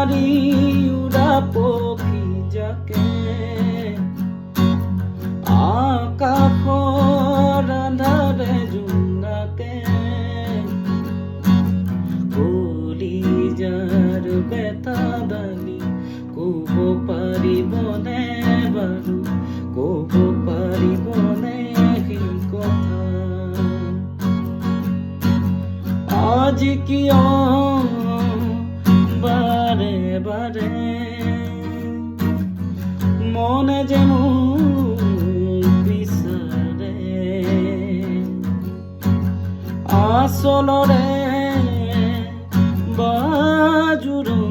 পারি উড়া পক্ষী যাকে আকাশৰ আন্ধাৰে জোনাকে কলিজাৰ বেটা ডালি ক'ব পাৰিবনে বাৰু ক'ব পাৰিবনে সেই কথা আজি কিয় বাৰে বাৰে মনে যে মোক বিচাৰে আচলৰে